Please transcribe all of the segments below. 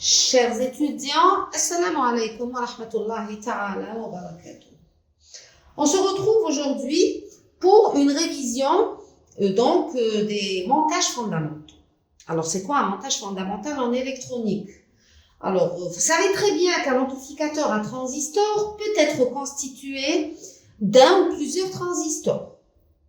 Chers étudiants, assalamu alaikum wa rahmatullahi ta'ala wa barakatuh. On se retrouve aujourd'hui pour une révision des montages fondamentaux. Alors, c'est quoi un montage fondamental en électronique? Alors, vous savez très bien qu'un amplificateur à transistor peut être constitué d'un ou plusieurs transistors.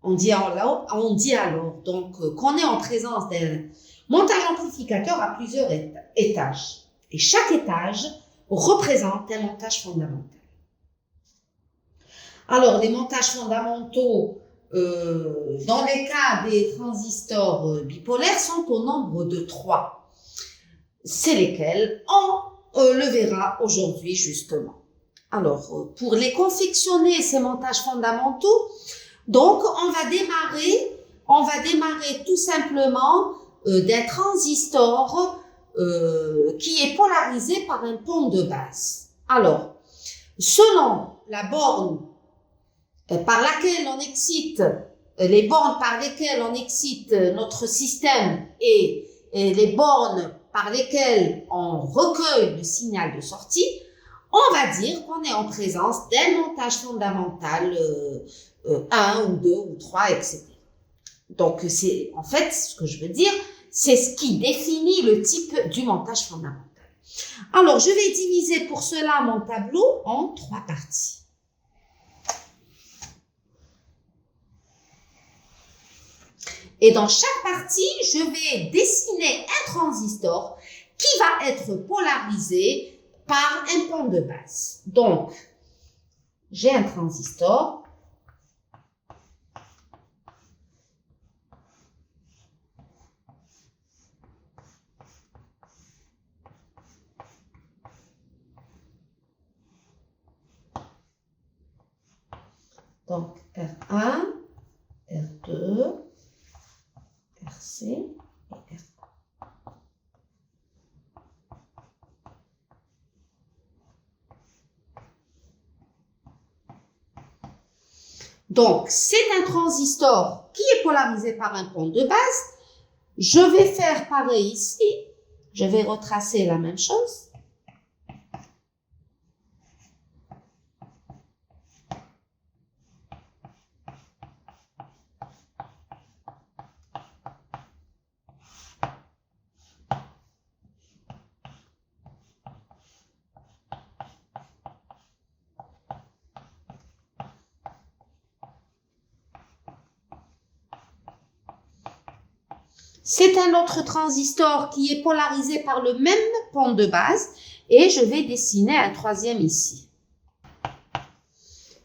On dit alors qu'on est en présence d'un montage amplificateur à plusieurs étages. Et chaque étage représente un montage fondamental. Alors, les montages fondamentaux, dans les cas des transistors bipolaires, sont au nombre de 3. C'est lesquels on le verra aujourd'hui justement. Alors, pour les confectionner, ces montages fondamentaux, donc on va démarrer tout simplement d'un transistor qui est polarisé par un pont de base. Alors, selon la borne par laquelle on excite, les bornes par lesquelles on excite notre système et les bornes par lesquelles on recueille le signal de sortie, on va dire qu'on est en présence d'un montage fondamental 1 ou 2 ou 3, etc. Donc, c'est en fait ce que je veux dire, c'est ce qui définit le type du montage fondamental. Alors, je vais diviser pour cela mon tableau en 3 parties. Et dans chaque partie, je vais dessiner un transistor qui va être polarisé par un pont de base. Donc, j'ai un transistor. Donc, R1, R2, RC et R3. Donc, c'est un transistor qui est polarisé par un pont de base. Je vais faire pareil ici. Je vais retracer la même chose. C'est un autre transistor qui est polarisé par le même pont de base et je vais dessiner un troisième ici.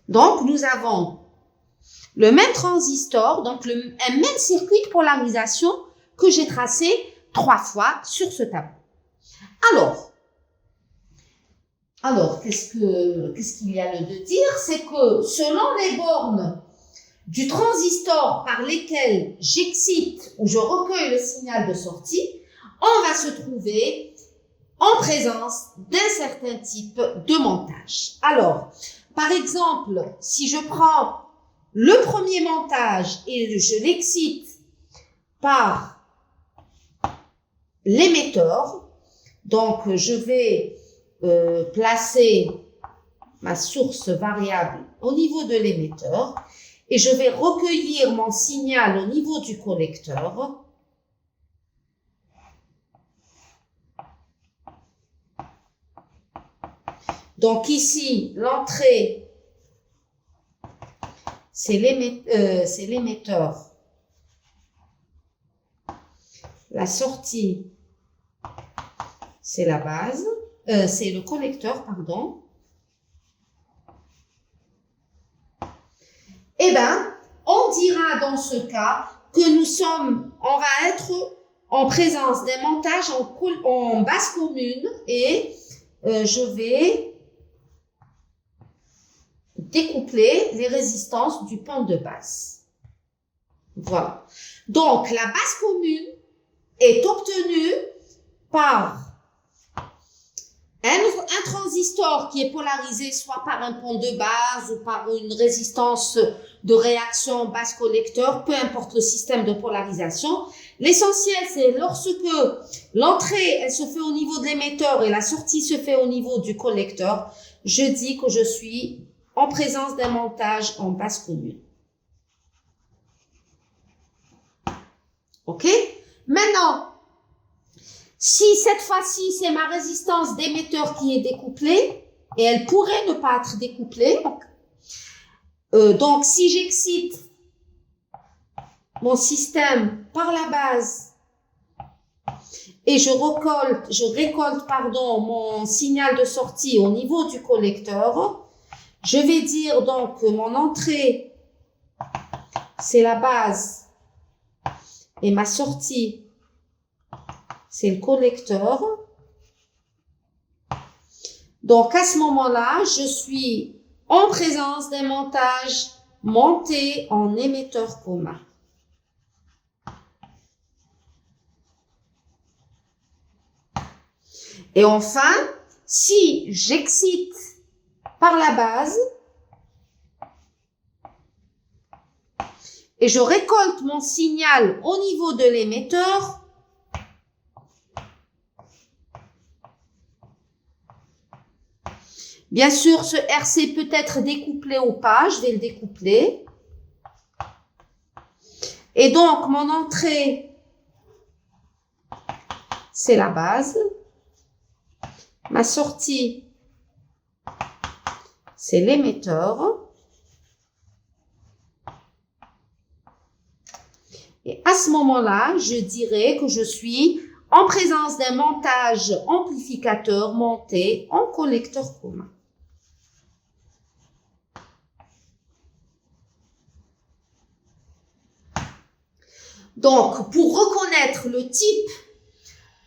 Donc, nous avons le même transistor, donc un même circuit de polarisation que j'ai tracé 3 fois sur ce tableau. Alors, qu'est-ce qu'il y a de dire? C'est que selon les bornes du transistor par lesquels j'excite ou je recueille le signal de sortie, on va se trouver en présence d'un certain type de montage. Alors, par exemple, si je prends le premier montage et je l'excite par l'émetteur, donc je vais placer ma source variable au niveau de l'émetteur, et je vais recueillir mon signal au niveau du collecteur. Donc ici, l'entrée, c'est l'émetteur. La sortie, c'est la base, c'est le collecteur, pardon. Eh bien, on dira dans ce cas que on va être en présence d'un montage en base commune et je vais découpler les résistances du pont de base. Voilà. Donc, la base commune est obtenue par un transistor qui est polarisé soit par un pont de base ou par une résistance de réaction base collecteur, peu importe le système de polarisation, L'essentiel, c'est lorsque l'entrée, elle se fait au niveau de l'émetteur et la sortie se fait au niveau du collecteur, je dis que je suis en présence d'un montage en basse commune. OK? Maintenant, si cette fois-ci, c'est ma résistance d'émetteur qui est découplée, et elle pourrait ne pas être découplée, donc si j'excite mon système par la base et je récolte mon signal de sortie au niveau du collecteur, je vais dire donc que mon entrée, c'est la base et ma sortie, c'est le collecteur. Donc, à ce moment-là, je suis en présence d'un montage monté en émetteur commun. Et enfin, si j'excite par la base et je récolte mon signal au niveau de l'émetteur, bien sûr, ce RC peut être découplé ou pas, je vais le découpler. Et donc, mon entrée, c'est la base. Ma sortie, c'est l'émetteur. Et à ce moment-là, je dirais que je suis en présence d'un montage amplificateur monté en collecteur commun. Donc, pour reconnaître le type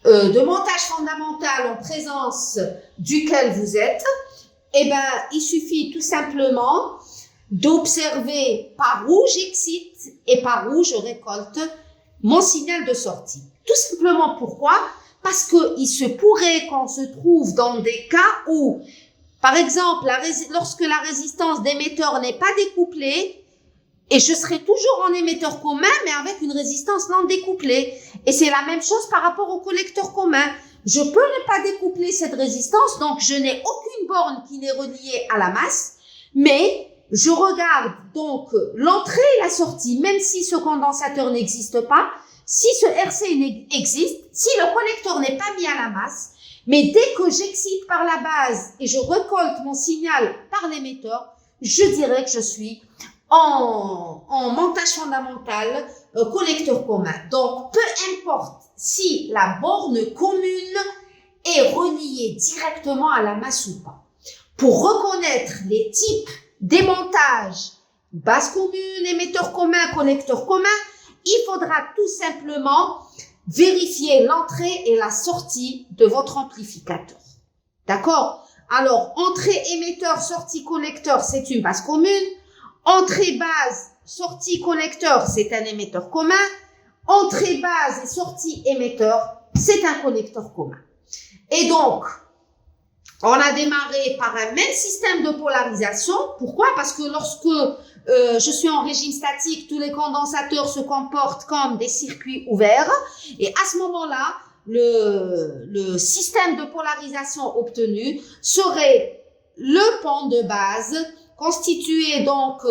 de montage fondamental en présence duquel vous êtes, eh ben, il suffit tout simplement d'observer par où j'excite et par où je récolte mon signal de sortie. Tout simplement pourquoi? Parce qu'il se pourrait qu'on se trouve dans des cas où, par exemple, lorsque la résistance d'émetteur n'est pas découplée, et je serai toujours en émetteur commun, mais avec une résistance non découplée. Et c'est la même chose par rapport au collecteur commun. Je peux ne pas découpler cette résistance, donc je n'ai aucune borne qui n'est reliée à la masse, mais je regarde donc l'entrée et la sortie, même si ce condensateur n'existe pas, si ce RC existe, si le collecteur n'est pas mis à la masse, mais dès que j'excite par la base et je récolte mon signal par l'émetteur, je dirais que je suis en montage fondamental collecteur commun. Donc, peu importe si la borne commune est reliée directement à la masse ou pas. Pour reconnaître les types des montages base commune, émetteur commun, collecteur commun, il faudra tout simplement vérifier l'entrée et la sortie de votre amplificateur. D'accord? Alors, entrée émetteur, sortie collecteur, c'est une base commune. Entrée base, sortie collecteur, c'est un émetteur commun. Entrée base et sortie émetteur, c'est un collecteur commun. Et donc, on a démarré par un même système de polarisation. Pourquoi? Parce que lorsque je suis en régime statique, tous les condensateurs se comportent comme des circuits ouverts. Et à ce moment-là, le système de polarisation obtenu serait le pont de base constitué donc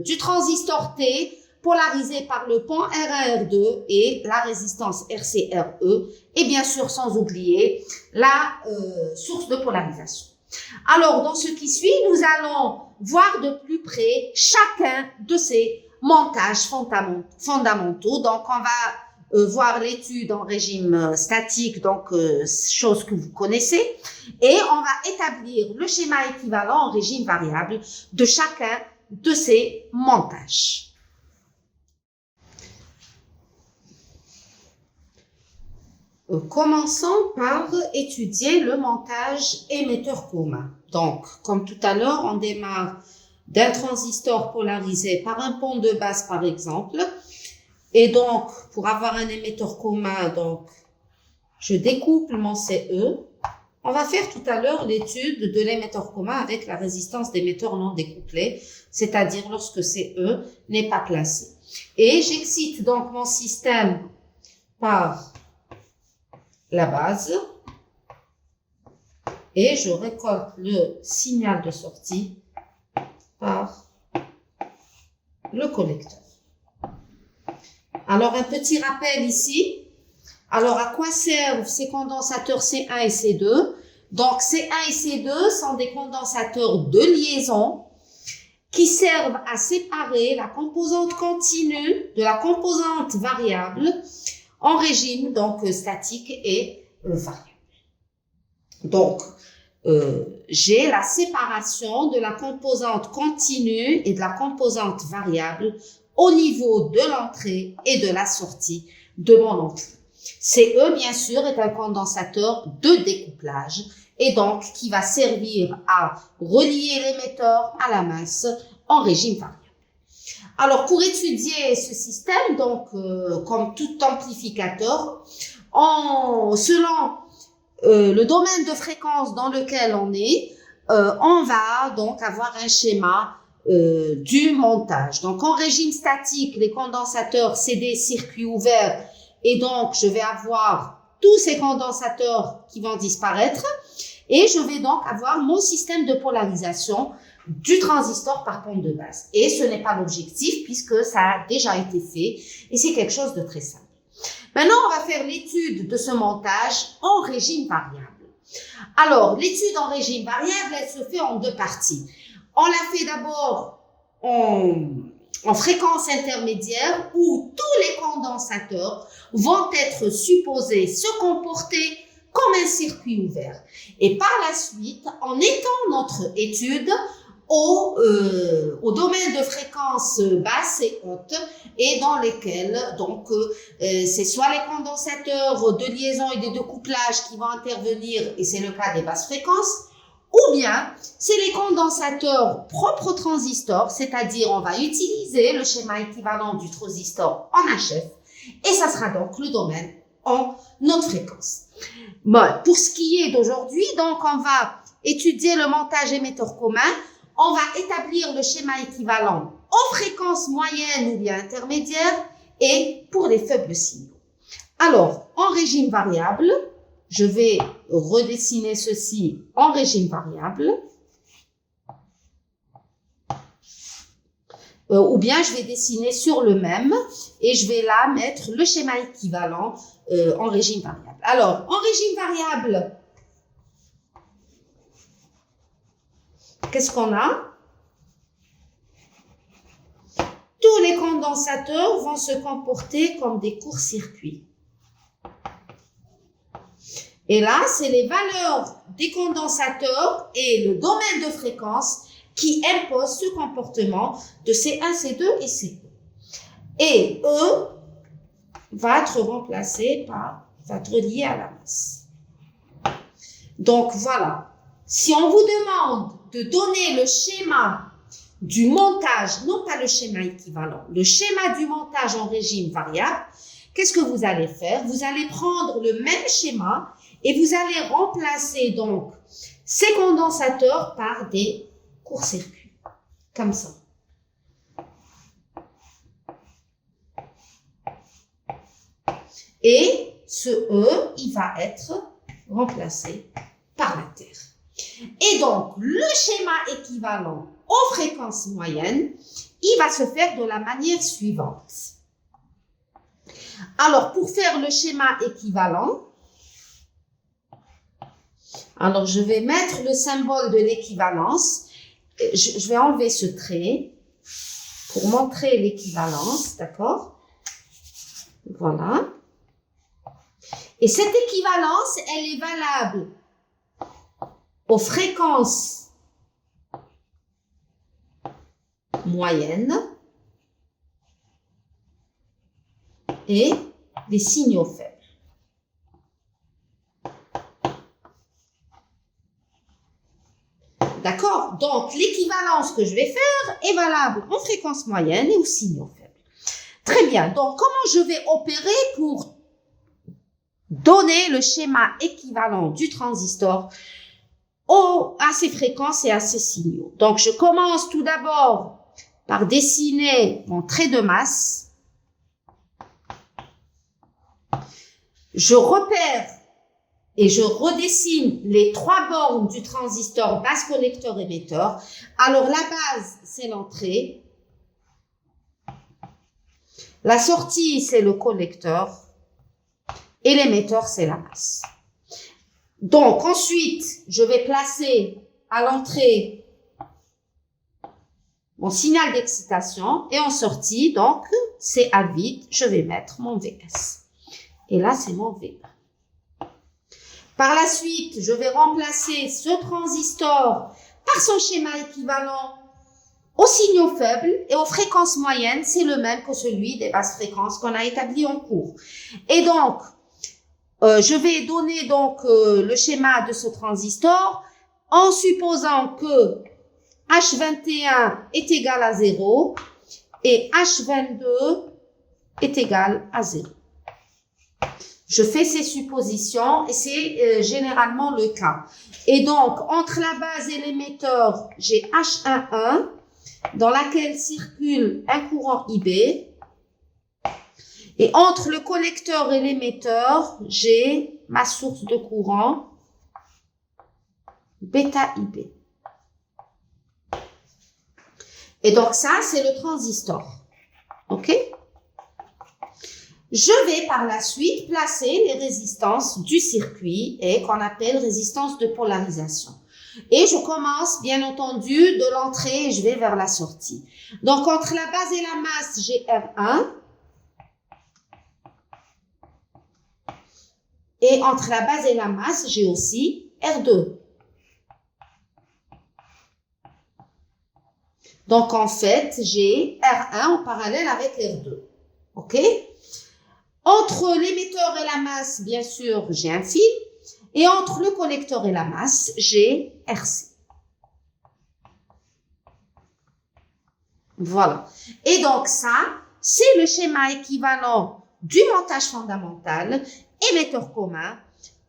du transistor T polarisé par le pont R1-R2 et la résistance RC-RE et bien sûr sans oublier la source de polarisation. Alors dans ce qui suit, nous allons voir de plus près chacun de ces montages fondamentaux. Donc on va voir l'étude en régime statique, donc chose que vous connaissez, et on va établir le schéma équivalent en régime variable de chacun de ces montages. Commençons par étudier le montage émetteur commun. Donc, comme tout à l'heure, on démarre d'un transistor polarisé par un pont de base, par exemple. Et donc, pour avoir un émetteur commun, donc, je découple mon CE. On va faire tout à l'heure l'étude de l'émetteur commun avec la résistance d'émetteur non découplé, c'est-à-dire lorsque CE n'est pas placé. Et j'excite donc mon système par la base et je récolte le signal de sortie par le collecteur. Alors, un petit rappel ici. Alors, à quoi servent ces condensateurs C1 et C2? Donc, C1 et C2 sont des condensateurs de liaison qui servent à séparer la composante continue de la composante variable en régime donc statique et variable. Donc, j'ai la séparation de la composante continue et de la composante variable au niveau de l'entrée et de la sortie de mon ampli. CE, bien sûr, est un condensateur de découplage et donc qui va servir à relier l'émetteur à la masse en régime variable. Alors, pour étudier ce système, donc, comme tout amplificateur, selon le domaine de fréquence dans lequel on est, on va donc avoir un schéma du montage. Donc, en régime statique, les condensateurs, c'est des circuits ouverts et donc, je vais avoir tous ces condensateurs qui vont disparaître et je vais donc avoir mon système de polarisation du transistor par pente de base. Et ce n'est pas l'objectif puisque ça a déjà été fait et c'est quelque chose de très simple. Maintenant, on va faire l'étude de ce montage en régime variable. Alors, l'étude en régime variable, elle se fait en deux parties. On la fait d'abord en fréquence intermédiaire où tous les condensateurs vont être supposés se comporter comme un circuit ouvert. Et par la suite, on étend notre étude au domaine de fréquence basse et haute et dans lesquels donc c'est soit les condensateurs de liaison et de découplage qui vont intervenir et c'est le cas des basses fréquences ou bien c'est les condensateurs propres au transistor, c'est-à-dire on va utiliser le schéma équivalent du transistor en HF et ça sera donc le domaine en haute fréquence. Bon, pour ce qui est d'aujourd'hui, donc on va étudier le montage émetteur commun. On va établir le schéma équivalent en fréquence moyenne ou bien intermédiaire et pour les faibles signaux. Alors, en régime variable, je vais redessiner ceci en régime variable. Ou bien je vais dessiner sur le même et je vais là mettre le schéma équivalent en régime variable. Alors, en régime variable, qu'est-ce qu'on a? Tous les condensateurs vont se comporter comme des courts-circuits. Et là, c'est les valeurs des condensateurs et le domaine de fréquence qui imposent ce comportement de C1, C2 et C2. Et E va être remplacé va être lié à la masse. Donc voilà. Si on vous demande de donner le schéma du montage, non pas le schéma équivalent, le schéma du montage en régime variable, qu'est-ce que vous allez faire? Vous allez prendre le même schéma et vous allez remplacer donc ces condensateurs par des courts-circuits, comme ça. Et ce E, il va être remplacé par la Terre. Et donc, le schéma équivalent aux fréquences moyennes, il va se faire de la manière suivante. Alors, pour faire le schéma équivalent, alors je vais mettre le symbole de l'équivalence. Je vais enlever ce trait pour montrer l'équivalence, d'accord? Voilà. Et cette équivalence, elle est valable aux fréquences moyennes et des signaux faibles. D'accord? Donc, l'équivalence que je vais faire est valable en fréquence moyenne et aux signaux faibles. Très bien. Donc, comment je vais opérer pour donner le schéma équivalent du transistor à ces fréquences et à ces signaux? Donc, je commence tout d'abord par dessiner mon trait de masse. je repère et je redessine les 3 bornes du transistor base collecteur émetteur. Alors, la base, c'est l'entrée. La sortie, c'est le collecteur. Et l'émetteur, c'est la masse. Donc, ensuite, je vais placer à l'entrée mon signal d'excitation et en sortie, donc, c'est à vide, je vais mettre mon VS. Et là, c'est mon V1. Par la suite, je vais remplacer ce transistor par son schéma équivalent aux signaux faibles et aux fréquences moyennes. C'est le même que celui des basses fréquences qu'on a établi en cours. Et donc, je vais donner donc le schéma de ce transistor en supposant que H21 est égal à 0 et H22 est égal à 0. Je fais ces suppositions et c'est généralement le cas. Et donc, entre la base et l'émetteur, j'ai H11 dans laquelle circule un courant IB. Et entre le collecteur et l'émetteur, j'ai ma source de courant bêta IB. Et donc ça, c'est le transistor. OK? Je vais par la suite placer les résistances du circuit et qu'on appelle résistance de polarisation. Et je commence, bien entendu, de l'entrée et je vais vers la sortie. Donc, entre la base et la masse, j'ai R1. Et entre la base et la masse, j'ai aussi R2. Donc, en fait, j'ai R1 en parallèle avec R2. OK? Entre l'émetteur et la masse, bien sûr, j'ai un fil. Et entre le collecteur et la masse, j'ai RC. Voilà. Et donc ça, c'est le schéma équivalent du montage fondamental, émetteur commun,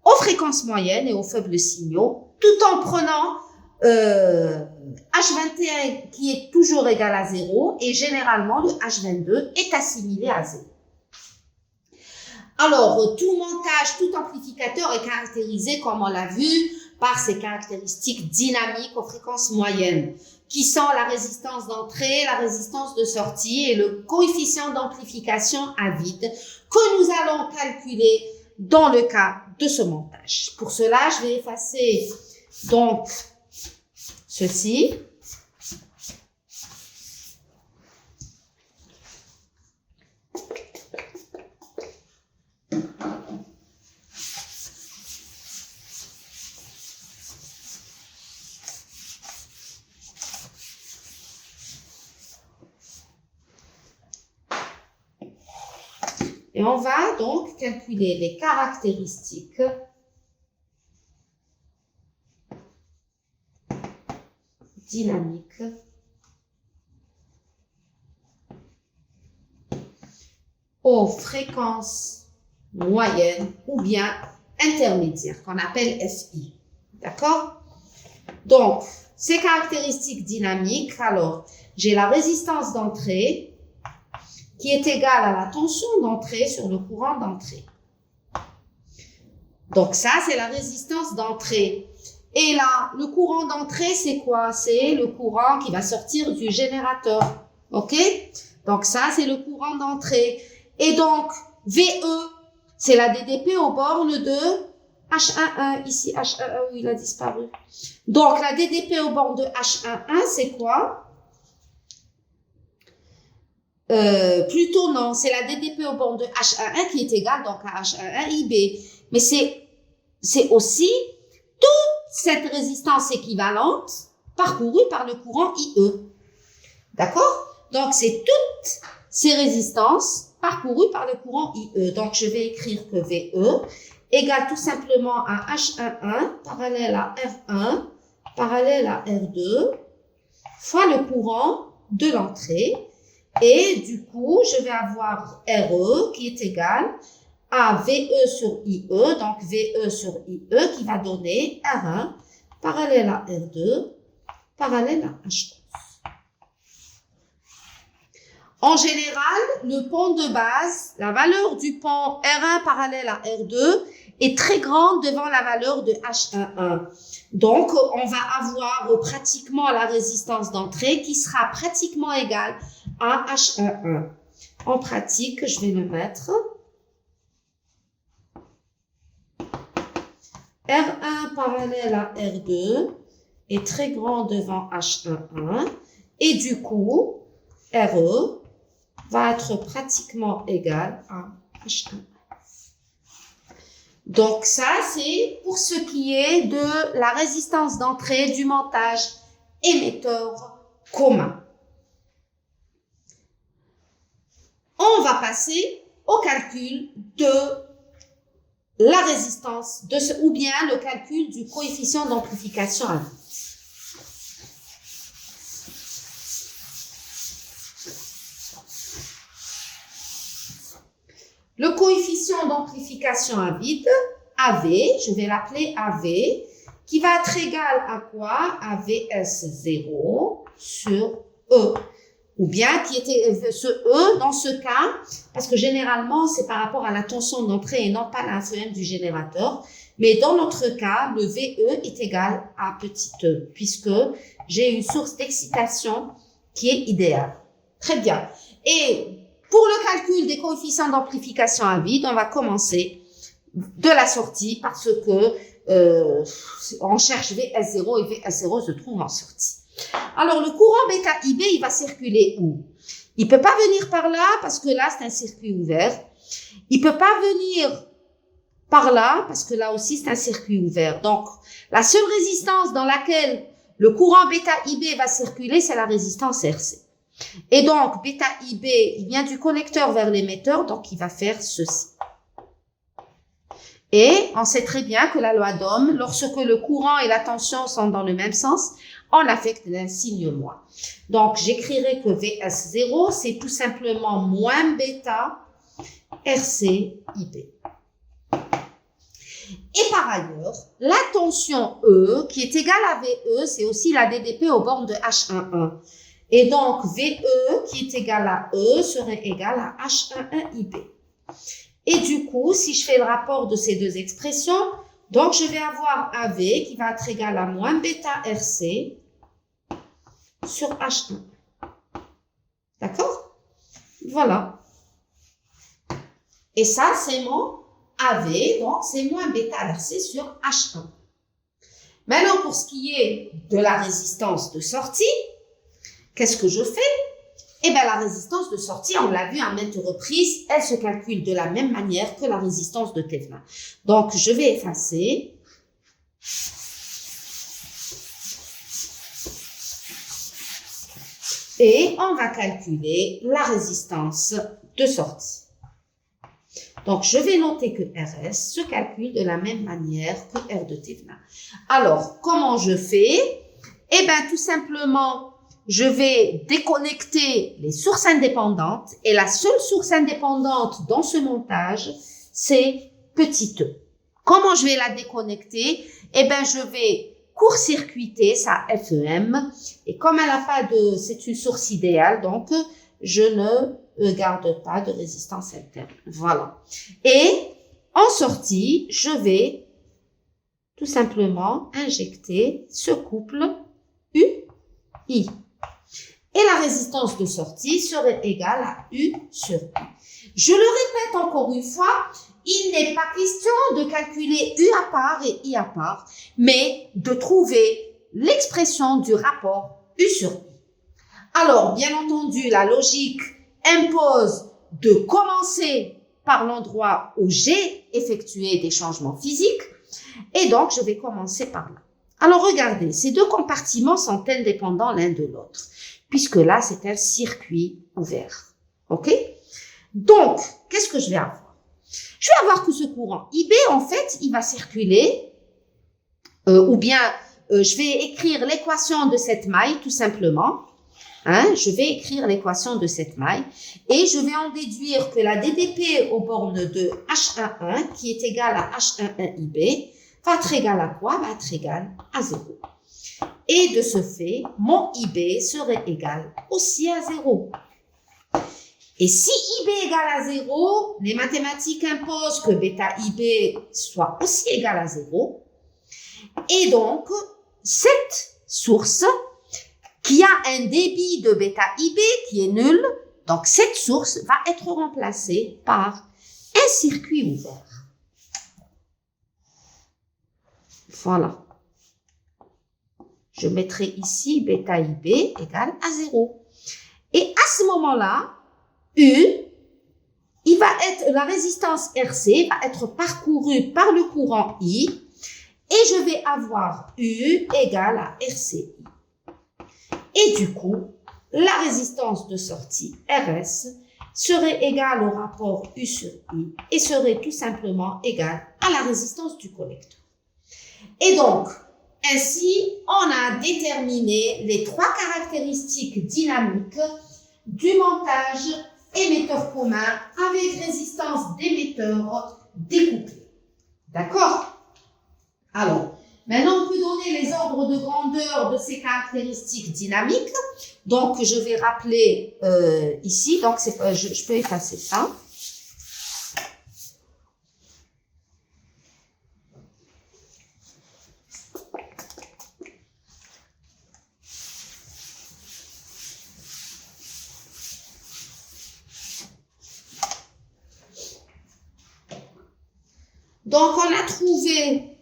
aux fréquences moyennes et aux faibles signaux, tout en prenant H21 qui est toujours égal à 0 et généralement le H22 est assimilé à 0. Alors, tout montage, tout amplificateur est caractérisé, comme on l'a vu, par ses caractéristiques dynamiques aux fréquences moyennes, qui sont la résistance d'entrée, la résistance de sortie et le coefficient d'amplification à vide que nous allons calculer dans le cas de ce montage. Pour cela, je vais effacer donc ceci. Et on va donc calculer les caractéristiques dynamiques aux fréquences moyennes ou bien intermédiaires, qu'on appelle FI. D'accord? Donc, ces caractéristiques dynamiques, alors, j'ai la résistance d'entrée qui est égale à la tension d'entrée sur le courant d'entrée. Donc ça, c'est la résistance d'entrée. Et là, le courant d'entrée, c'est quoi? C'est le courant qui va sortir du générateur. OK? Donc ça, c'est le courant d'entrée. Et donc, VE, c'est la DDP aux bornes de H11. Ici, H11, où il a disparu. Donc, la DDP aux bornes de H11, c'est quoi? Plutôt non, c'est la DDP aux bornes de H11 qui est égale donc à H11 IB. Mais c'est aussi toute cette résistance équivalente parcourue par le courant IE. D'accord? Donc, c'est toutes ces résistances parcourues par le courant IE. Donc, je vais écrire que VE égale tout simplement à H11 parallèle à R1 parallèle à R2 fois le courant de l'entrée. Et du coup, je vais avoir RE qui est égal à VE sur IE, donc VE sur IE qui va donner R1 parallèle à R2 parallèle à H11. En général, le pont de base, la valeur du pont R1 parallèle à R2 est très grande devant la valeur de H11. Donc, on va avoir pratiquement la résistance d'entrée qui sera pratiquement égale à H11. En pratique, je vais le mettre. R1 parallèle à R2 est très grand devant H11 et du coup, RE va être pratiquement égal à H1. Donc ça, c'est pour ce qui est de la résistance d'entrée du montage émetteur commun. On va passer au calcul de la résistance, ou bien le calcul du coefficient d'amplification à vide. Le coefficient d'amplification à vide, AV, je vais l'appeler AV, qui va être égal à quoi? À VS0 sur E. Ou bien qui était ce E dans ce cas, parce que généralement c'est par rapport à la tension d'entrée et non pas la FEM du générateur. Mais dans notre cas, le VE est égal à petit e, puisque j'ai une source d'excitation qui est idéale. Très bien. Et pour le calcul des coefficients d'amplification à vide, on va commencer de la sortie parce que on cherche VS0 et VS0 se trouve en sortie. Alors, le courant bêta IB, il va circuler où? Il peut pas venir par là parce que là, c'est un circuit ouvert. Il peut pas venir par là parce que là aussi, c'est un circuit ouvert. Donc, la seule résistance dans laquelle le courant bêta IB va circuler, c'est la résistance RC. Et donc, bêta IB, il vient du collecteur vers l'émetteur, donc il va faire ceci. Et on sait très bien que la loi d'Ohm, lorsque le courant et la tension sont dans le même sens, on affecte d'un signe moins. Donc, j'écrirai que VS0, c'est tout simplement moins bêta RC IB. Et par ailleurs, la tension E, qui est égale à VE, c'est aussi la DDP aux bornes de H11. Et donc, VE, qui est égal à E, serait égal à H11 IB. Et du coup, si je fais le rapport de ces deux expressions, donc je vais avoir AV qui va être égal à moins bêta RC sur H1. D'accord? Voilà. Et ça, c'est mon AV, donc c'est moins bêta RC sur H1. Maintenant, pour ce qui est de la résistance de sortie, qu'est-ce que je fais? Eh bien, la résistance de sortie, on l'a vu à maintes reprises, elle se calcule de la même manière que la résistance de Thévenin. Donc, je vais effacer. Et on va calculer la résistance de sortie. Donc, je vais noter que RS se calcule de la même manière que R de Thévenin. Alors, comment je fais? Eh bien, tout simplement, je vais déconnecter les sources indépendantes et la seule source indépendante dans ce montage, c'est petit e. Comment je vais la déconnecter? Eh bien, je vais court-circuiter sa FEM et comme elle n'a pas de, c'est une source idéale, donc je ne garde pas de résistance interne. Voilà. Et en sortie, je vais tout simplement injecter ce couple UI. Et la résistance de sortie serait égale à U sur I. Je le répète encore une fois, il n'est pas question de calculer U à part et I à part, mais de trouver l'expression du rapport U sur I. Alors, bien entendu, la logique impose de commencer par l'endroit où j'ai effectué des changements physiques, et donc je vais commencer par là. Alors, regardez, ces deux compartiments sont indépendants l'un de l'autre, puisque là, c'est un circuit ouvert. OK? Donc, qu'est-ce que je vais avoir? Je vais avoir que ce courant IB, en fait, il va circuler, ou bien, je vais écrire l'équation de cette maille, tout simplement. Je vais écrire l'équation de cette maille, et je vais en déduire que la DDP aux bornes de H11, qui est égale à H11 IB, va être égale à quoi? Va être égale à 0. Et de ce fait, mon IB serait égal aussi à 0. Et si IB égale à 0, les mathématiques imposent que bêta IB soit aussi égal à 0. Et donc, cette source qui a un débit de bêta IB qui est nul, donc cette source va être remplacée par un circuit ouvert. Voilà. Je mettrai ici bêta IB égale à 0. Et à ce moment-là, la résistance RC va être parcourue par le courant I et je vais avoir U égale à RCI. Et du coup, la résistance de sortie RS serait égale au rapport U sur I et serait tout simplement égale à la résistance du collecteur. Et donc, ainsi, on a déterminé les 3 caractéristiques dynamiques du montage émetteur commun avec résistance d'émetteur découplé. D'accord? Alors, maintenant, on peut donner les ordres de grandeur de ces caractéristiques dynamiques. Donc, je vais rappeler ici. Donc, je peux effacer ça. Donc, on a trouvé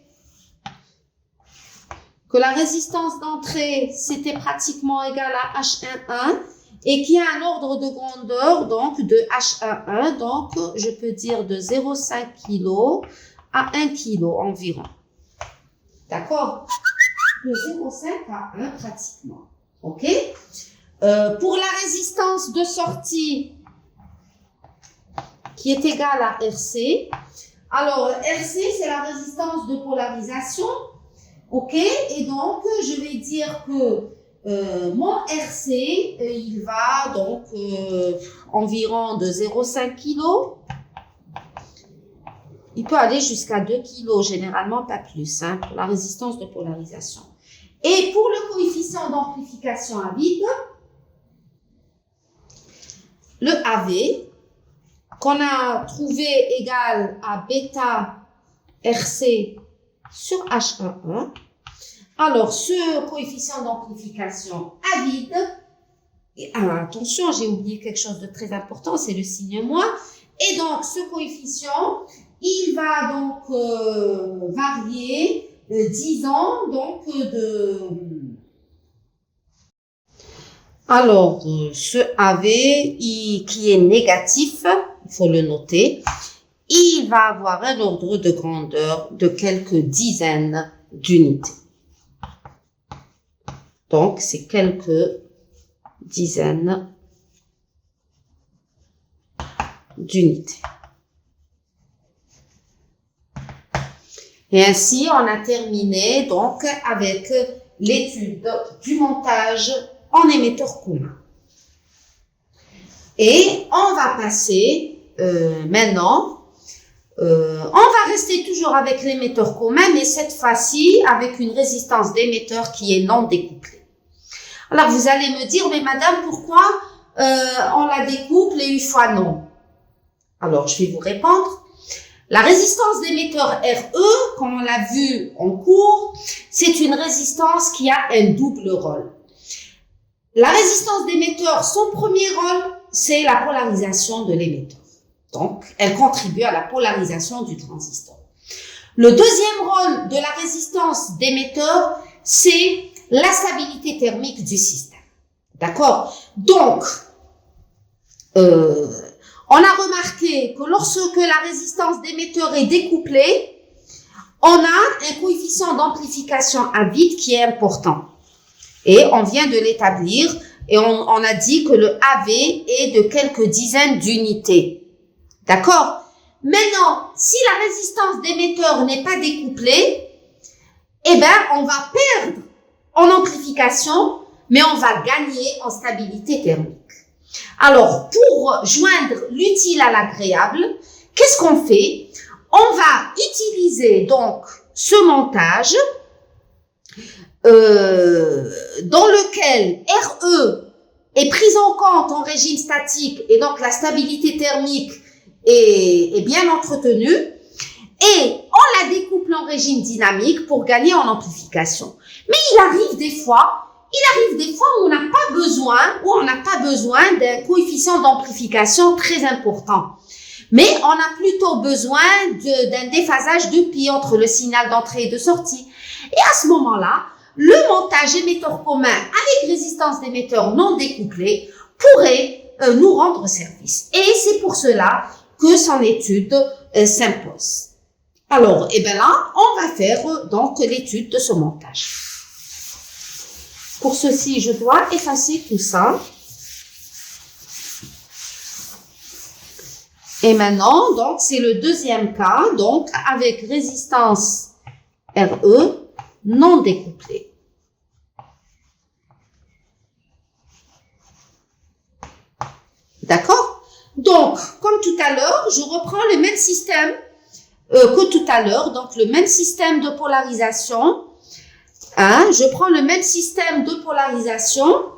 que la résistance d'entrée, c'était pratiquement égal à H11 et qu'il y a un ordre de grandeur, donc, de H11. Donc, je peux dire de 0,5 kg à 1 kg environ. D'accord? De 0,5 à 1 pratiquement. OK? Pour la résistance de sortie qui est égale à RC, alors, RC, c'est la résistance de polarisation, ok? Et donc, je vais dire que mon RC, il va donc environ de 0,5 kg. Il peut aller jusqu'à 2 kg, généralement pas plus, hein, pour la résistance de polarisation. Et pour le coefficient d'amplification à vide, le AV, qu'on a trouvé égal à bêta RC sur H11. Alors, ce coefficient d'amplification à vide, et, attention, j'ai oublié quelque chose de très important, c'est le signe moins. Et donc, ce coefficient, il va donc varier, disons, donc Alors, ce AV qui est négatif, il faut le noter, il va avoir un ordre de grandeur de quelques dizaines d'unités. Donc, c'est quelques dizaines d'unités. Et ainsi, on a terminé donc avec l'étude du montage en émetteur commun. Et on va passer maintenant, on va rester toujours avec l'émetteur commun, mais cette fois-ci avec une résistance d'émetteur qui est non découplée. Alors vous allez me dire, mais madame, pourquoi on la découple et une fois non? Alors je vais vous répondre. La résistance d'émetteur RE, comme on l'a vu en cours, c'est une résistance qui a un double rôle. La résistance d'émetteur, son premier rôle, c'est la polarisation de l'émetteur. Donc, elle contribue à la polarisation du transistor. Le deuxième rôle de la résistance d'émetteur, c'est la stabilité thermique du système. D'accord? Donc, on a remarqué que lorsque la résistance d'émetteur est découplée, on a un coefficient d'amplification à vide qui est important. Et on vient de l'établir et on a dit que le AV est de quelques dizaines d'unités. D'accord? Maintenant, si la résistance d'émetteur n'est pas découplée, eh ben, on va perdre en amplification, mais on va gagner en stabilité thermique. Alors, pour joindre l'utile à l'agréable, qu'est-ce qu'on fait? On va utiliser donc ce montage dans lequel RE est prise en compte en régime statique et donc la stabilité thermique est bien entretenue et on la découple en régime dynamique pour gagner en amplification. Mais il arrive des fois où on n'a pas besoin d'un coefficient d'amplification très important. Mais on a plutôt besoin d'un déphasage de pi entre le signal d'entrée et de sortie. Et à ce moment-là, le montage émetteur commun avec résistance d'émetteur non découplée pourrait nous rendre service. Et c'est pour cela que son étude s'impose. Alors, là, on va faire donc l'étude de ce montage. Pour ceci, je dois effacer tout ça. Et maintenant, donc, c'est le deuxième cas, donc, avec résistance RE non découplée. D'accord? Donc, comme tout à l'heure, je reprends le même système que tout à l'heure, donc le même système de polarisation. Hein, je prends le même système de polarisation.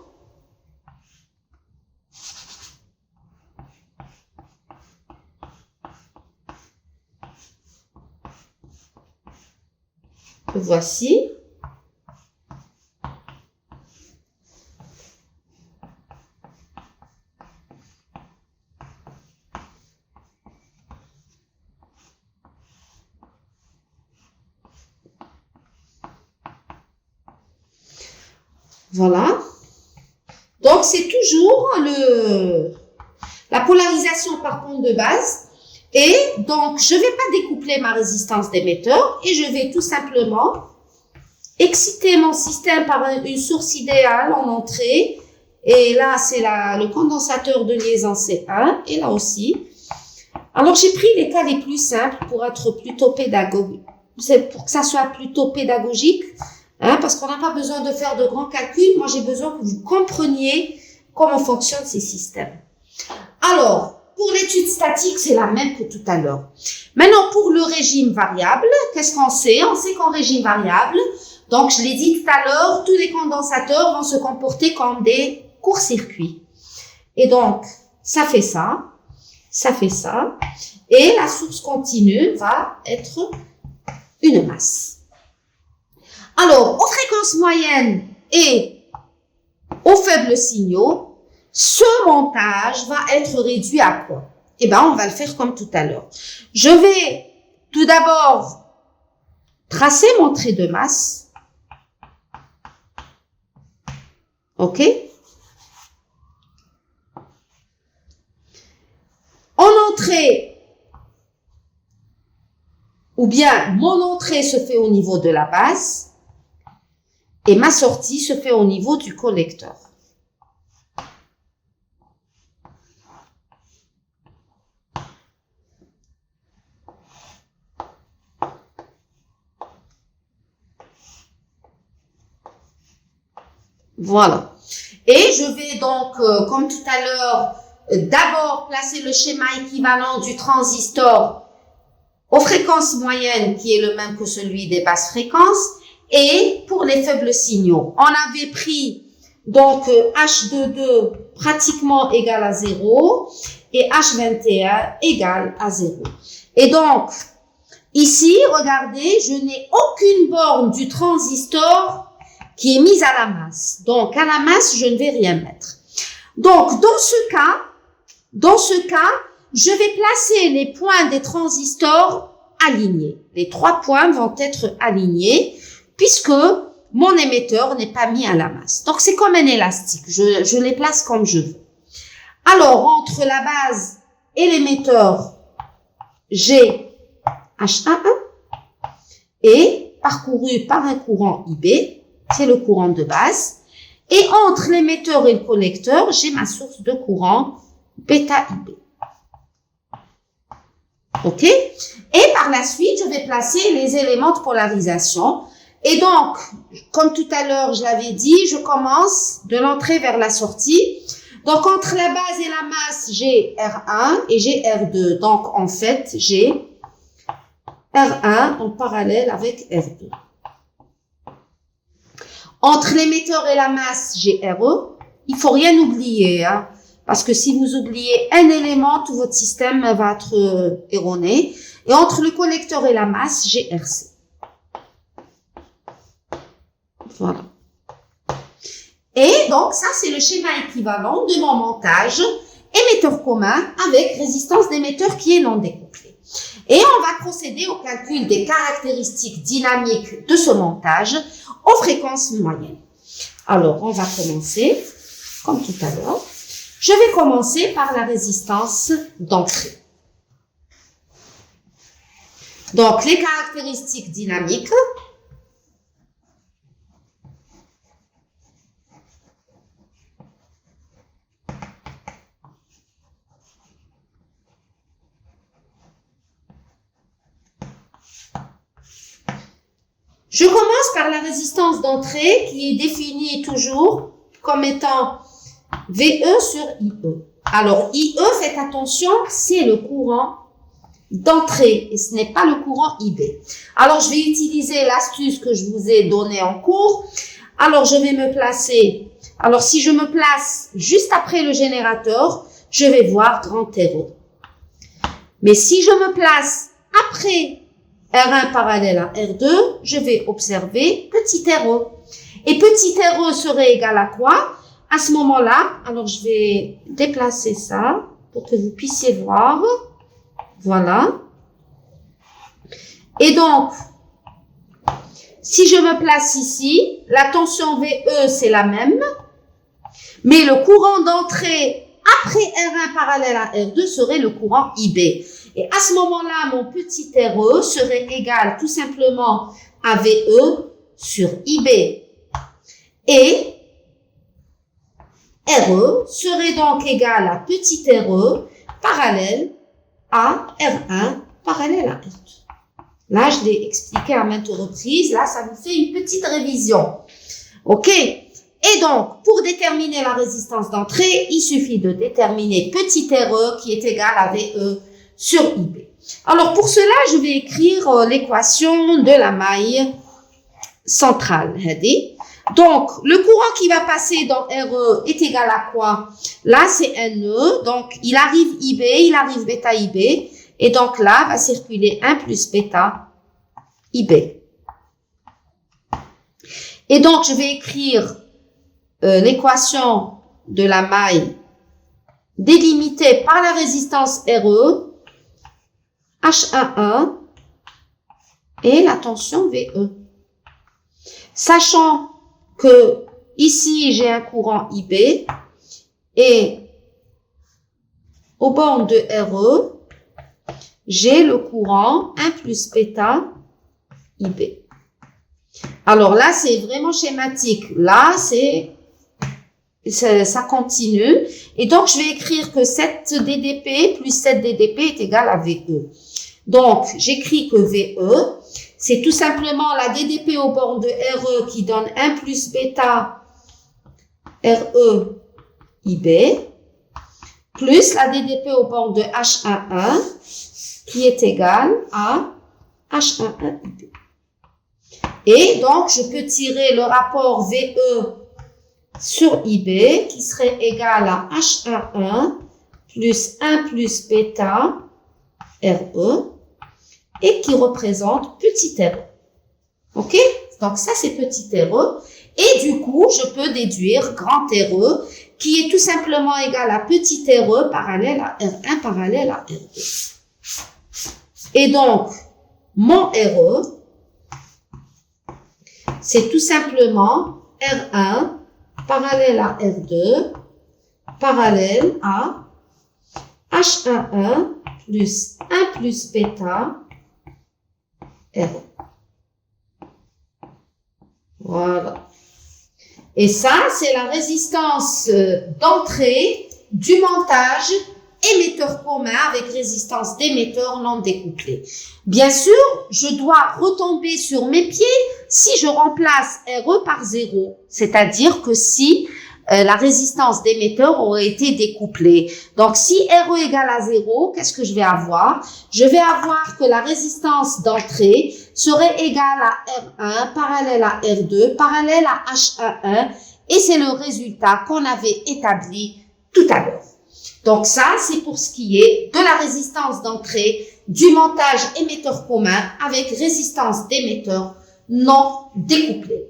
Voici. Voilà. Donc, c'est toujours la polarisation par pont de base. Et donc, je vais pas découpler ma résistance d'émetteur et je vais tout simplement exciter mon système par une source idéale en entrée. Et là, c'est le condensateur de liaison C1. Et là aussi. Alors, j'ai pris les cas les plus simples pour être plutôt pédagogique. C'est pour que ça soit plutôt pédagogique. Hein, parce qu'on n'a pas besoin de faire de grands calculs. Moi, j'ai besoin que vous compreniez comment fonctionnent ces systèmes. Alors, pour l'étude statique, c'est la même que tout à l'heure. Maintenant, pour le régime variable, qu'est-ce qu'on sait? On sait qu'en régime variable, donc je l'ai dit tout à l'heure, tous les condensateurs vont se comporter comme des courts-circuits. Et donc, ça fait ça, et la source continue va être une masse. Alors, aux fréquences moyennes et aux faibles signaux, ce montage va être réduit à quoi? On va le faire comme tout à l'heure. Je vais tout d'abord tracer mon trait de masse. OK? En entrée, ou bien mon entrée se fait au niveau de la base. Et ma sortie se fait au niveau du collecteur. Voilà. Et je vais donc, comme tout à l'heure, d'abord placer le schéma équivalent du transistor aux fréquences moyennes, qui est le même que celui des basses fréquences. Et pour les faibles signaux, on avait pris donc H22 pratiquement égal à 0 et H21 égal à 0. Et donc, ici, regardez, je n'ai aucune borne du transistor qui est mise à la masse. Donc, à la masse, je ne vais rien mettre. Donc, dans ce cas, je vais placer les points des transistors alignés. Les 3 points vont être alignés, puisque mon émetteur n'est pas mis à la masse. Donc, c'est comme un élastique. Je les place comme je veux. Alors, entre la base et l'émetteur, j'ai H11 et parcouru par un courant IB, c'est le courant de base. Et entre l'émetteur et le collecteur, j'ai ma source de courant bêta IB. OK? Et par la suite, je vais placer les éléments de polarisation. Et donc, comme tout à l'heure, je l'avais dit, je commence de l'entrée vers la sortie. Donc, entre la base et la masse, j'ai R1 et j'ai R2. Donc, en fait, j'ai R1 en parallèle avec R2. Entre l'émetteur et la masse, j'ai RE il faut rien oublier, hein, parce que si vous oubliez un élément, tout votre système va être erroné. Et entre le collecteur et la masse, j'ai RC. Voilà. Et donc, ça, c'est le schéma équivalent de mon montage émetteur commun avec résistance d'émetteur qui est non découplée. Et on va procéder au calcul des caractéristiques dynamiques de ce montage aux fréquences moyennes. Alors, on va commencer, comme tout à l'heure. Je vais commencer par la résistance d'entrée. Donc, les caractéristiques dynamiques. Je commence par la résistance d'entrée qui est définie toujours comme étant VE sur IE. Alors, IE, faites attention, c'est le courant d'entrée et ce n'est pas le courant IB. Alors, je vais utiliser l'astuce que je vous ai donnée en cours. Alors, je vais me placer. Alors, si je me place juste après le générateur, je vais voir grand RE. Mais si je me place après R1 parallèle à R2, je vais observer petit RE. Et petit RE serait égal à quoi? À ce moment-là, alors je vais déplacer ça pour que vous puissiez voir. Voilà. Et donc, si je me place ici, la tension VE, c'est la même, mais le courant d'entrée après R1 parallèle à R2 serait le courant IB. Et à ce moment-là, mon petit RE serait égal tout simplement à VE sur IB. Et RE serait donc égal à petit RE parallèle à R1 parallèle à R2. Là, je l'ai expliqué à maintes reprises. Là, ça vous fait une petite révision. OK? Et donc, pour déterminer la résistance d'entrée, il suffit de déterminer petit RE qui est égal à VE sur IB. Alors, pour cela, je vais écrire l'équation de la maille centrale. Donc, le courant qui va passer dans RE est égal à quoi? Là, c'est un nœud. Donc, il arrive IB, il arrive bêta IB. Et donc, là, va circuler 1 plus bêta IB. Et donc, je vais écrire l'équation de la maille délimitée par la résistance RE, H11 et la tension VE. Sachant que ici, j'ai un courant IB et au bornes de RE, j'ai le courant 1 plus bêta IB. Alors là, c'est vraiment schématique. Là, ça continue. Et donc, je vais écrire que 7 DDP plus 7 DDP est égal à VE. Donc, j'écris que VE, c'est tout simplement la DDP au bornes de RE qui donne 1 plus bêta RE IB, plus la DDP au bornes de H11 qui est égal à H11 IB. Et donc, je peux tirer le rapport VE sur IB qui serait égal à H11 plus 1 plus bêta RE et qui représente petit RE. OK? Donc, ça, c'est petit RE. Et du coup, je peux déduire grand RE qui est tout simplement égal à petit RE parallèle à R1 parallèle à R2. Et donc, mon RE, c'est tout simplement R1 parallèle à R2 parallèle à H11 plus 1 plus bêta RE. Voilà. Et ça, c'est la résistance d'entrée du montage émetteur commun avec résistance d'émetteur non découplé. Bien sûr, je dois retomber sur mes pieds si je remplace RE par 0. C'est-à-dire que si la résistance d'émetteur aurait été découplée. Donc, si RE égale à 0, qu'est-ce que je vais avoir? Je vais avoir que la résistance d'entrée serait égale à R1 parallèle à R2 parallèle à H11 et c'est le résultat qu'on avait établi tout à l'heure. Donc ça, c'est pour ce qui est de la résistance d'entrée du montage émetteur commun avec résistance d'émetteur non découplée.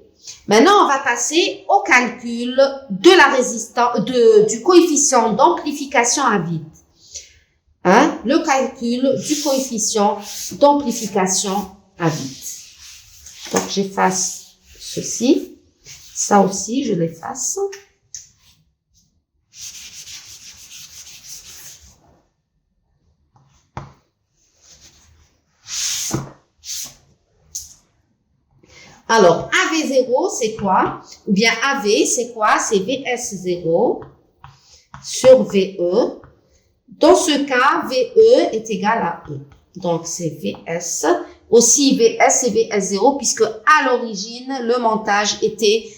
Maintenant, on va passer au calcul de la résistance, du coefficient d'amplification à vide. Le calcul du coefficient d'amplification à vide. Donc, j'efface ceci. Ça aussi, je l'efface. Alors, AV0, c'est quoi? Ou bien AV, c'est quoi? C'est VS0 sur VE. Dans ce cas, VE est égal à E. Donc, c'est VS. Aussi, VS et VS0, puisque à l'origine, le montage était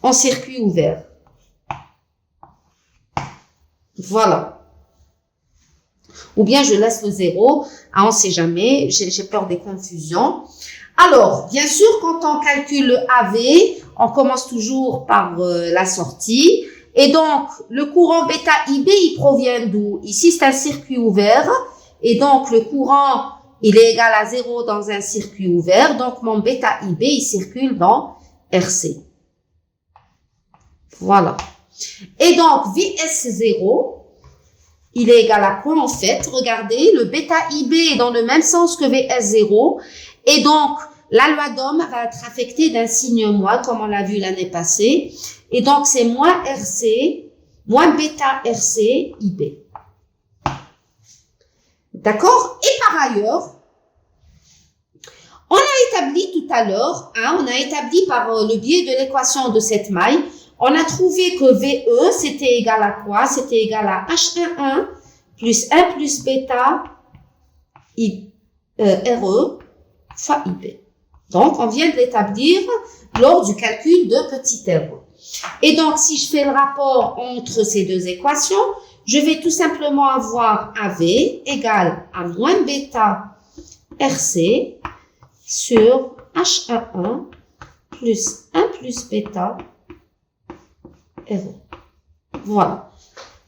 en circuit ouvert. Voilà. Ou bien, je laisse le 0. On ne sait jamais. J'ai peur des confusions. Alors, bien sûr, quand on calcule le AV, on commence toujours par la sortie. Et donc, le courant bêta IB, il provient d'où? Ici, c'est un circuit ouvert. Et donc, le courant, il est égal à 0 dans un circuit ouvert. Donc, mon bêta IB, il circule dans RC. Voilà. Et donc, VS0, il est égal à quoi en fait? Regardez, le bêta IB est dans le même sens que VS0. Et donc, la loi d'Ohm va être affectée d'un signe moins, comme on l'a vu l'année passée. Et donc, c'est moins RC, moins bêta RC, IB. D'accord? Et par ailleurs, on a établi tout à l'heure, on a établi par le biais de l'équation de cette maille, on a trouvé que VE, c'était égal à quoi? C'était égal à H11 plus 1 plus bêta RE fois IB. Donc, on vient de l'établir lors du calcul de petit RE. Et donc, si je fais le rapport entre ces deux équations, je vais tout simplement avoir AV égale à moins bêta RC sur H11 plus 1 plus bêta RE. Voilà.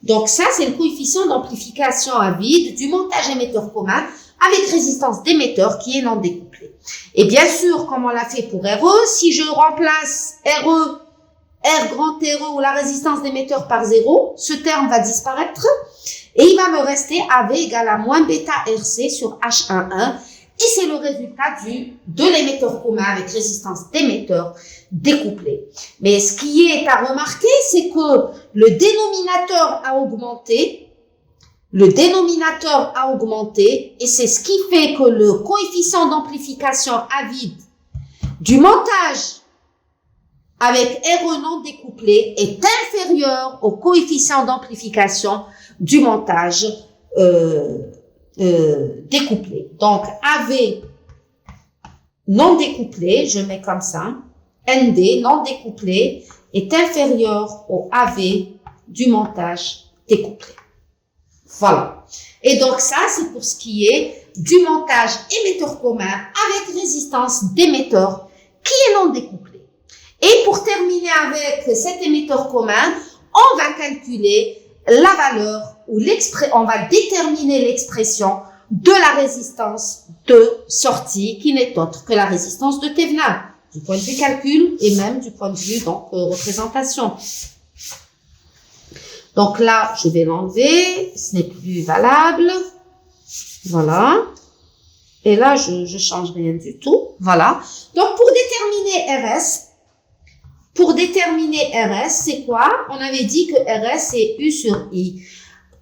Donc, ça, c'est le coefficient d'amplification à vide du montage émetteur commun avec résistance d'émetteur qui est non découplée. Et bien sûr, comme on l'a fait pour RE, si je remplace RE, R grand RE ou la résistance d'émetteur par 0, ce terme va disparaître et il va me rester AV égale à moins bêta RC sur H11 et c'est le résultat de l'émetteur commun avec résistance d'émetteur découplée. Mais ce qui est à remarquer, c'est que le dénominateur a augmenté. Le dénominateur a augmenté et c'est ce qui fait que le coefficient d'amplification à vide du montage avec RE non découplé est inférieur au coefficient d'amplification du montage découplé. Donc, AV non découplé, je mets comme ça, ND non découplé est inférieur au AV du montage découplé. Voilà. Et donc ça, c'est pour ce qui est du montage émetteur commun avec résistance d'émetteur qui est non découplé. Et pour terminer avec cet émetteur commun, on va calculer la valeur ou on va déterminer l'expression de la résistance de sortie qui n'est autre que la résistance de Thévenin, du point de vue calcul et même du point de vue donc représentation. Donc là, je vais l'enlever, ce n'est plus valable. Voilà. Et là, je change rien du tout. Voilà. Donc pour déterminer RS, c'est quoi? On avait dit que RS c'est U sur I.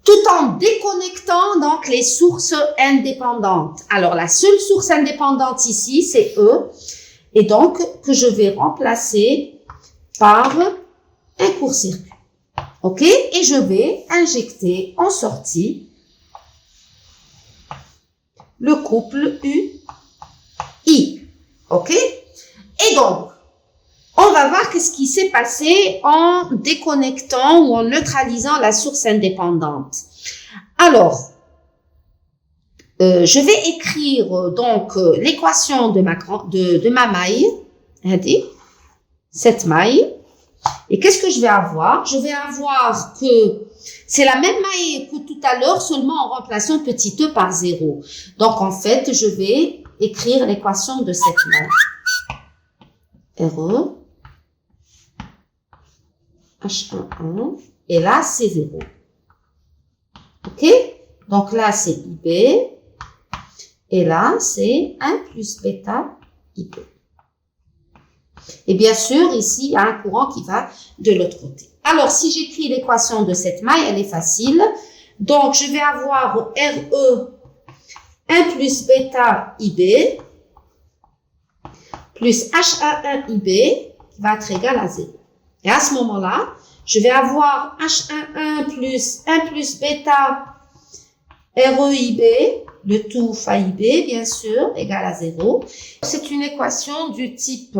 Tout en déconnectant donc les sources indépendantes. Alors la seule source indépendante ici, c'est E. Et donc que je vais remplacer par un court-circuit. OK? Et je vais injecter en sortie le couple UI. OK? Et donc, on va voir qu'est-ce qui s'est passé en déconnectant ou en neutralisant la source indépendante. Alors, je vais écrire donc l'équation de ma maille. cette maille. Et qu'est-ce que je vais avoir? Je vais avoir que c'est la même maille que tout à l'heure, seulement en remplaçant petit e par 0. Donc, en fait, je vais écrire l'équation de cette maille. RE, H11, et là, c'est 0. OK? Donc là, c'est IB, et là, c'est 1 plus bêta IB. Et bien sûr, ici, il y a un courant qui va de l'autre côté. Alors, si j'écris l'équation de cette maille, elle est facile. Donc, je vais avoir RE 1 plus bêta IB plus H11 IB qui va être égal à 0. Et à ce moment-là, je vais avoir H11 plus 1 plus bêta REIB, le tout fois IB, bien sûr, égal à 0. C'est une équation du type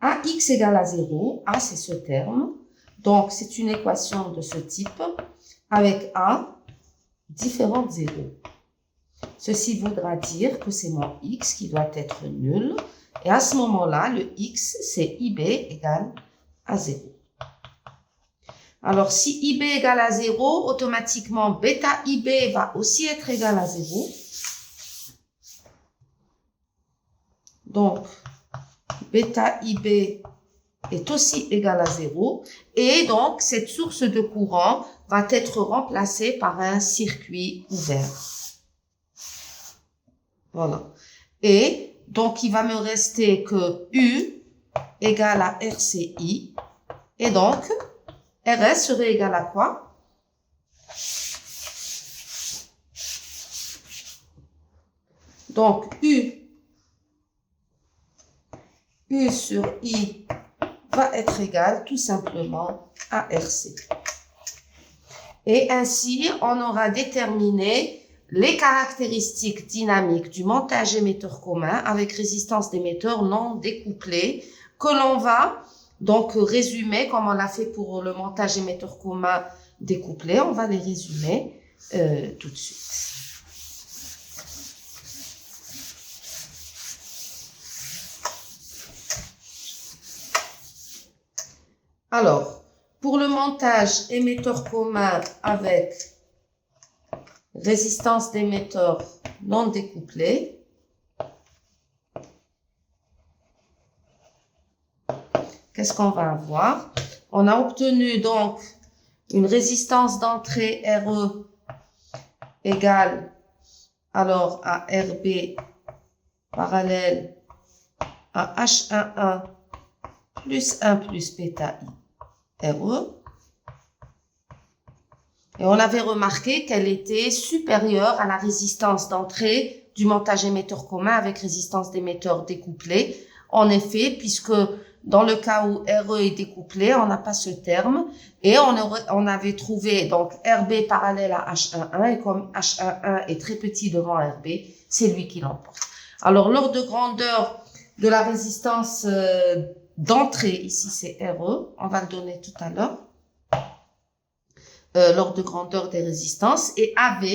AX égale à 0. A, c'est ce terme. Donc, c'est une équation de ce type avec A différent de 0. Ceci voudra dire que c'est mon X qui doit être nul. Et à ce moment-là, le X, c'est IB égale à 0. Alors, si IB égale à 0, automatiquement, bêta IB va aussi être égal à 0. Donc, bêta IB est aussi égal à 0. Et donc, cette source de courant va être remplacée par un circuit ouvert. Voilà. Et donc, il va me rester que U égale à RCI. Et donc, RS serait égal à quoi? Donc, U sur I va être égal tout simplement à RC. Et ainsi, on aura déterminé les caractéristiques dynamiques du montage émetteur commun avec résistance d'émetteur non découplée que l'on va donc résumer comme on l'a fait pour le montage émetteur commun découplé. On va les résumer tout de suite. Alors, pour le montage émetteur commun avec résistance d'émetteur non découplée, qu'est-ce qu'on va avoir? On a obtenu donc une résistance d'entrée RE égale alors à RB parallèle à H11 plus 1 plus bêta I RE. Et on avait remarqué qu'elle était supérieure à la résistance d'entrée du montage émetteur commun avec résistance d'émetteur découplé. En effet, puisque dans le cas où RE est découplé, on n'a pas ce terme. Et on avait trouvé donc RB parallèle à H11. Et comme H11 est très petit devant RB, c'est lui qui l'emporte. Alors, l'ordre de grandeur de la résistance d'entrée, ici c'est RE, on va le donner tout à l'heure. L'ordre de grandeur des résistances, et AV,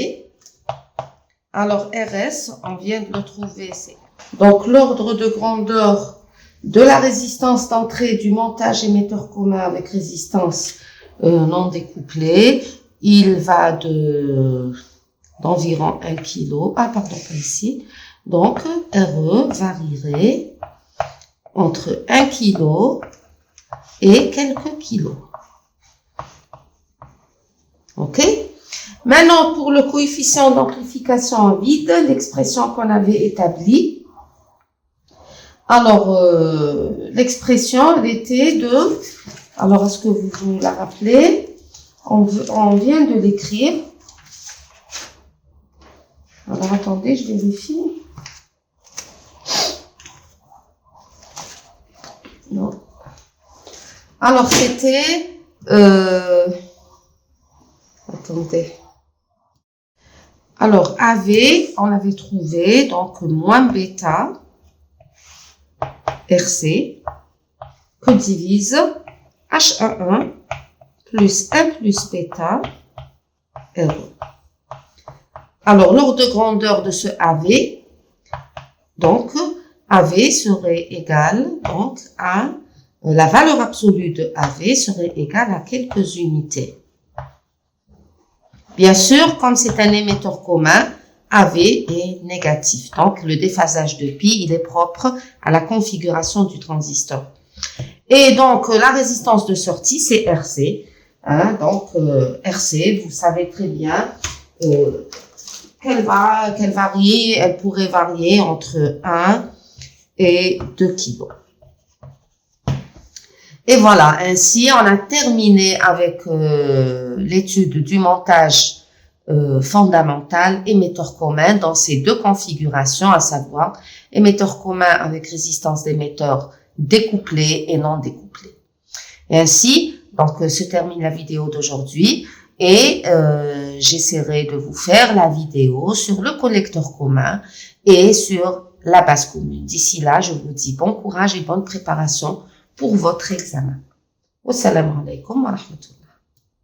alors RS, on vient de le trouver, c'est donc l'ordre de grandeur de la résistance d'entrée du montage émetteur commun avec résistance non découplée, il va d'environ 1 kg, pas ici, donc RE varierait entre 1 kg et quelques kilos. OK? Maintenant, pour le coefficient d'amplification en vide, l'expression qu'on avait établie. Alors, l'expression, elle était de... Alors, est-ce que vous vous la rappelez? On vient de l'écrire. Alors, attendez, je vérifie. Non. Alors, c'était... Attendez. Alors, AV, on avait trouvé, donc, moins bêta, RC, que divise H11 plus 1 plus bêta, RE. Alors, l'ordre de grandeur de ce AV, donc, AV serait égal, donc, à la valeur absolue de AV serait égale à quelques unités. Bien sûr, comme c'est un émetteur commun, AV est négatif. Donc, le déphasage de pi, il est propre à la configuration du transistor. Et donc, la résistance de sortie, c'est RC. Hein, donc, RC, vous savez très bien qu'elle varie, elle pourrait varier entre 1 et 2 kg. Et voilà, ainsi, on a terminé avec l'étude du montage fondamental émetteur commun dans ces deux configurations, à savoir émetteur commun avec résistance d'émetteur découplée et non découplée. Et ainsi, donc, se termine la vidéo d'aujourd'hui et j'essaierai de vous faire la vidéo sur le collecteur commun et sur la base commune. D'ici là, je vous dis bon courage et bonne préparation pour votre examen. Wassalamu alaikum wa rahmatullah.